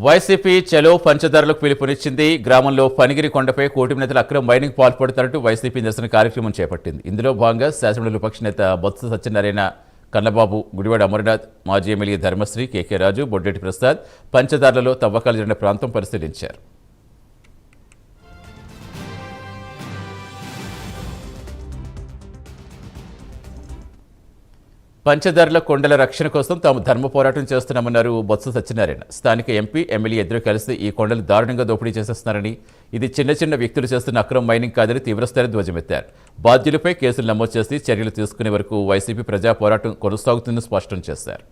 YCP చలో పంచదారులకు పిలుపునిచ్చింది. గ్రామంలో పనిగిరి కొండపై కూటమి నేతలు అక్రమ మైనింగ్ పాల్పడతారంటూ వైసీపీ నిరసన కార్యక్రమం చేపట్టింది. ఇందులో భాగంగా శాసనసభ్యులు విపక్ష నేత బొత్స సత్యనారాయణ, కన్నబాబు, గుడివాడ అమర్నాథ్, మాజీ ఎమ్మెల్యే ధర్మశ్రీ, కేకే రాజు, బొడ్డెట్టి ప్రసాద్ పంచదారులలో తవ్వకాలు జరిగిన ప్రాంతం పరిశీలించారు. పంచదారుల కొండల రక్షణ కోసం తాము ధర్మ పోరాటం చేస్తున్నామన్నారు బొత్స సత్యనారాయణ. స్థానిక ఎంపీ, ఎమ్మెల్యే ఇద్దరు కలిసి ఈ కొండలు దారుణంగా దోపిడీ చేసేస్తున్నారని, ఇది చిన్న వ్యక్తులు చేస్తున్న అక్రమ మైనింగ్ కాదని తీవ్రస్థాయిలో ధ్వజమెత్తారు. బాధ్యులపై కేసులు నమోదు చేసి చర్యలు తీసుకునే వరకు వైసీపీ ప్రజా పోరాటం కొనసాగుతుందని స్పష్టం చేశారు.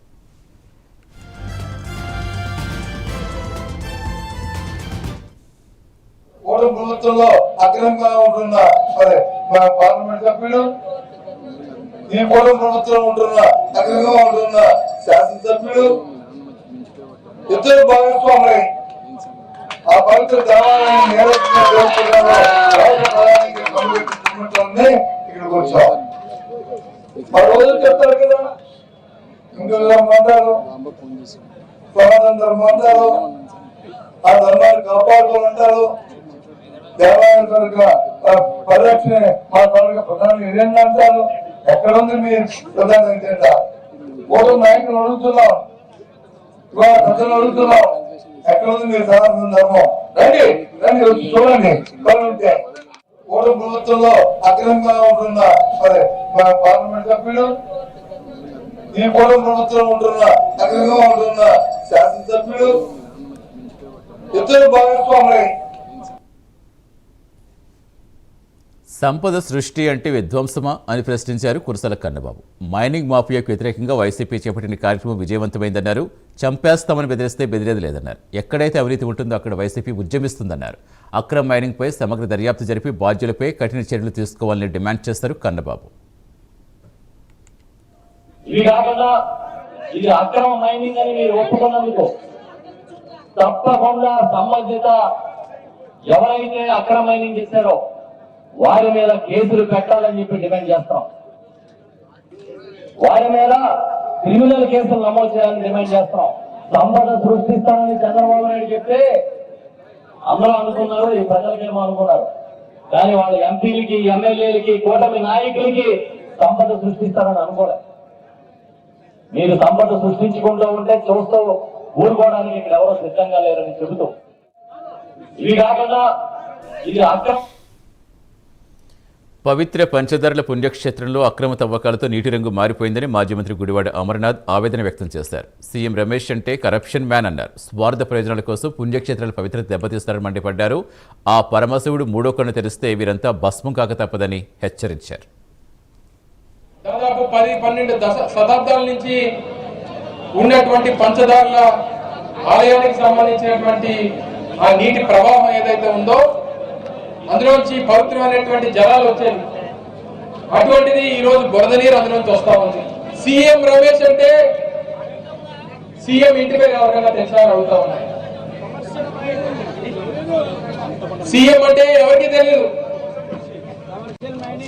ఈ కూటమి ప్రభుత్వం ఉంటున్న అగ్రంగా ఉంటున్న శాసనసభ్యులు ఇద్దరు భాగస్వాములై ఆ పవిత్ర దేవాలయాన్ని ఇక్కడికి వచ్చాం. మరి రోజులు చెప్తారు కదా, ఇంకో ధర్మంటారు, సనాతన ధర్మం అంటారు, ఆ ధర్మాన్ని కాపాడుకోవాలంటారు. దేవాలయం కనుక పరిరక్షణ మా కనుక ప్రధాన ఏదైనా అంటారు. ఎక్కడ ఉంది మీ ప్రధాన ఎజెండా? ఓటు నాయకులు అడుగుతున్నాం, ఇవాళ ప్రజలు అడుగుతున్నాం, ఎక్కడ ఉంది మీరు సనాతన ధర్మం? రండి రండి వచ్చి చూడండి. ఉంటే ఓటు ప్రభుత్వంలో అక్రమంగా ఉంటున్న పార్లమెంట్ సభ్యులు, ఈ కూటమి ప్రభుత్వం ఉంటున్న అక్రమంగా ఉంటున్న శాసనసభ్యులు ఇద్దరు భాగస్వాములై సంపద సృష్టి అంటే విధ్వంసమా అని ప్రశ్నించారు కురసాల కన్నబాబు. మైనింగ్ మాఫియాకు వ్యతిరేకంగా వైసీపీ చేపట్టిన కార్యక్రమం విజయవంతమైందన్నారు. చంపేస్తామని బెదిరిస్తే బెదిరేది లేదన్నారు. ఎక్కడైతే అవినీతి ఉంటుందో అక్కడ వైసీపీ ఉద్యమిస్తుందన్నారు. అక్రమ మైనింగ్పై సమగ్ర దర్యాప్తు జరిపి బాధ్యులపై కఠిన చర్యలు తీసుకోవాలని డిమాండ్ చేస్తారు కన్నబాబు. తప్పకుండా సంబంధిత ఎవరైతే అక్రమ మైనింగ్ చేశారో వారి మీద కేసులు పెట్టాలని చెప్పి డిమాండ్ చేస్తాం. వారి మీద క్రిమినల్ కేసులు నమోదు చేయాలని డిమాండ్ చేస్తాం. సంపద సృష్టిస్తానని చంద్రబాబు నాయుడు చెప్తే అందరూ అనుకున్నారు, ఈ ప్రజలకేమో అనుకున్నారు. కానీ వాళ్ళ ఎంపీలకి, ఎమ్మెల్యేలకి, కూటమి నాయకులకి సంపద సృష్టిస్తారని అనుకోలేదు. మీరు సంపద సృష్టించుకుంటూ ఉంటే చూస్తూ ఊరుకోవడానికి ఇక్కడ ఎవరో సిద్ధంగా లేరని చెబుతూ, ఇవి కాకుండా ఇది అక్రమ పవిత్ర పంచదారుల పుణ్యక్షేత్రంలో అక్రమ తవ్వకాలతో నీటి రంగు మారిపోయిందని మాజీ మంత్రి గుడివాడ అమర్నాథ్ ఆవేదన వ్యక్తం చేశారు. సీఎం రమేష్ అంటే కరప్షన్ మ్యాన్ అన్నారు. స్వార్థ ప్రయోజనాల కోసం పుణ్యక్షేత్రాల పవిత్రత దెబ్బతీస్తారని మండిపడ్డారు. ఆ పరమశివుడు మూడో కన్ను తెరిస్తే వీరంతా భస్మం కాక తప్పదని హెచ్చరించారు. దాదాపు 10-12 శతాబ్దాల నుంచి ఉన్నటువంటి పంచదారుల ఆలయానికి సంబంధించినటువంటి ఆ నీటి ప్రవాహం ఏదైతే ఉందో అందులోంచి పవిత్రమైనటువంటి జలాలు వచ్చాయి. అటువంటిది ఈ రోజు బురద నీరు అందులోంచి వస్తా ఉంది. సీఎం రమేష్ అంటే సీఎం ఇంటి పేరు ఎవరికైనా తెలిసిన అడుగుతా ఉన్నాయి. సీఎం అంటే ఎవరికి తెలియదు.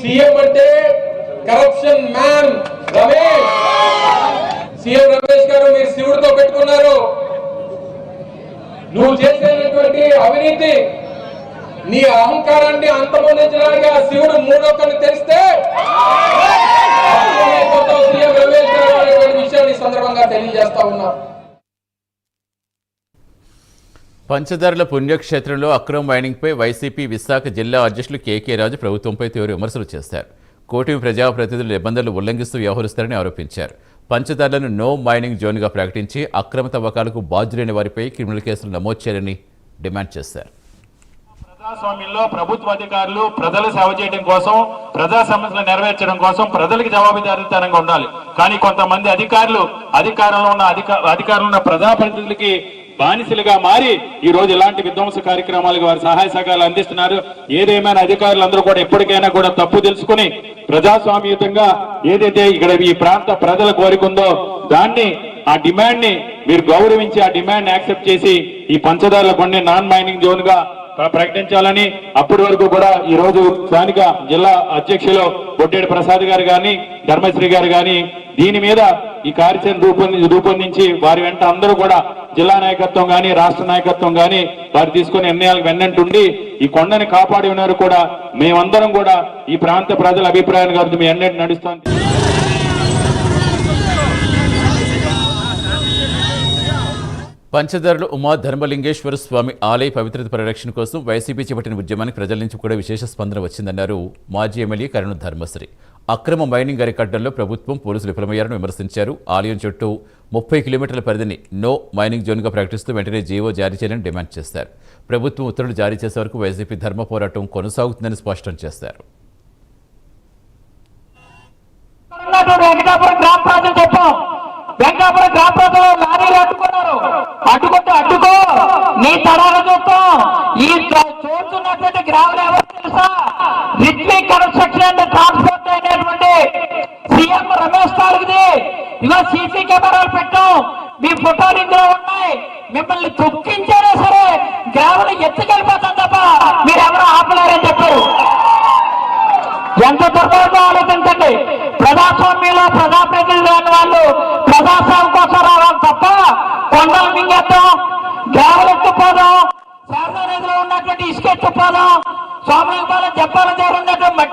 సీఎం అంటే corruption man Ramesh. CM Ramesh గారు మీరు శివుడితో పెట్టుకున్నారు. నువ్వు చేసేటువంటి అవినీతి, నీ అహంకారాన్ని అంతమొందించడానికి ఆ శివుడు మూడో కన్ను తెరిస్తే సీఎం రమేష్ గారు అనేటువంటి విషయాన్ని సందర్భంగా తెలియజేస్తా ఉన్నా. పంచదారుల పుణ్యక్షేత్రంలో అక్రమ మైనింగ్పై వైసీపీ విశాఖ జిల్లా అధ్యక్షులు కేకే రాజు ప్రభుత్వంపై తీవ్ర విమర్శలు చేశారు. కూటమి ప్రజాప్రతినిధులు నిబంధనలు ఉల్లంఘిస్తూ వ్యవహరిస్తారని ఆరోపించారు. పంచదారులను నో మైనింగ్ జోన్గా ప్రకటించి అక్రమ తవ్వకాలకు బాధ్యులైన వారిపై క్రిమినల్ కేసులు నమోదు చేయాలని డిమాండ్ చేశారు. ప్రజాస్వామ్యంలో ప్రభుత్వ అధికారులు ప్రజల సేవ చేయడం కోసం, ప్రజా సమస్యలు నెరవేర్చడం కోసం ప్రజలకు జవాబుదారీతనంగా ఉండాలి. కానీ కొంతమంది అధికారంలో ఉన్న ప్రజాప్రతినిధులకి బానిసలుగా మారి ఈ రోజు ఇలాంటి విధ్వంస కార్యక్రమాలకు వారి సహాయ సహకారాలు అందిస్తున్నారు. ఏదేమైనా అధికారులందరూ కూడా ఎప్పటికైనా కూడా తప్పు తెలుసుకుని ప్రజాస్వామ్యయుతంగా ఏదైతే ఇక్కడ ఈ ప్రాంత ప్రజల కోరిక ఉందో దాన్ని, ఆ డిమాండ్ ని మీరు గౌరవించి ఆ డిమాండ్ యాక్సెప్ట్ చేసి ఈ పంచదారుల కొన్ని నాన్ మైనింగ్ జోన్ గా ప్రకటించాలని, అప్పటి వరకు కూడా ఈ రోజు స్థానిక జిల్లా అధ్యక్షులు బొడ్డెట్టి ప్రసాద్ గారు కానీ, ధర్మశ్రీ గారు కానీ దీని మీద ఈ కార్యాచరణ రూపొందించి వారి వెంట అందరూ కూడా జిల్లా నాయకత్వం గాని రాష్ట్ర నాయకత్వం గాని వారు తీసుకునే నిర్ణయాలకు వెన్నంటుండి ఈ కొండని కాపాడి ఉన్నారు కూడా మేమందరం కూడా ఈ ప్రాంత ప్రజల అభిప్రాయాన్ని కాబట్టి మీ ఎన్నటి నడుస్తాం. పంచదారులు ఉమా ధర్మలింగేశ్వర స్వామి ఆలయ పవిత్రత పరిరక్షణ కోసం వైసీపీ చేపట్టిన ఉద్యమానికి ప్రజల నుంచి కూడా విశేష స్పందన వచ్చిందన్నారు మాజీ ఎమ్మెల్యే కరణం ధర్మశ్రీ. అక్రమ మైనింగ్ అరికట్టడంలో ప్రభుత్వం పోలీసులు విఫలమయ్యారని విమర్శించారు. ఆలయం చుట్టూ 30 కిలోమీటర్ల పరిధిని నో మైనింగ్ జోన్గా ప్రకటిస్తూ వెంటనే జీవో జారీ చేయాలని డిమాండ్ చేశారు. ప్రభుత్వం ఉత్తర్వులు జారీ చేసే వరకు వైసీపీ ధర్మ పోరాటం కొనసాగుతుందని స్పష్టం చేశారు. వెంకాపురం గ్రామ ప్రజలు లారీలు అడ్డుకున్నారు. అడ్డుకో నీ తడాల చూస్తాం. ఈ చూస్తున్నటువంటి గ్రామం ఎవరు తెలుసా? రిత్వి కన్స్ట్రక్షన్ అండ్ ట్రాన్స్పోర్ట్ అనేటువంటి సీఎం రమేష్ గారికి ఇలా సీసీ కెమెరాలు పెట్టాం. మీ ఫోటోలు ఇందులో ఉన్నాయి. మిమ్మల్ని తొక్కించారా సరే గ్రామం ఎత్తుకెళ్ళిపోతాం తప్ప మీరెవరూ ఆపలేరని చెప్పారు. ఎంత దుర్మార్గం ఆలోచించండి. ప్రజాస్వామ్యంలో ప్రజాప్రతినిధులు అనే వాళ్ళు ప్రజాస్వామ్యం కోసం రావాలి తప్ప కొండలు మింగేద్దాం, గ్రామలు ఎత్తుపోదాం, శారదా నదిలో ఉన్నటువంటి ఇసుక ఎత్తుపోదాం, సోమలింగాల జప్పాల దగ్గర ఉన్నటువంటి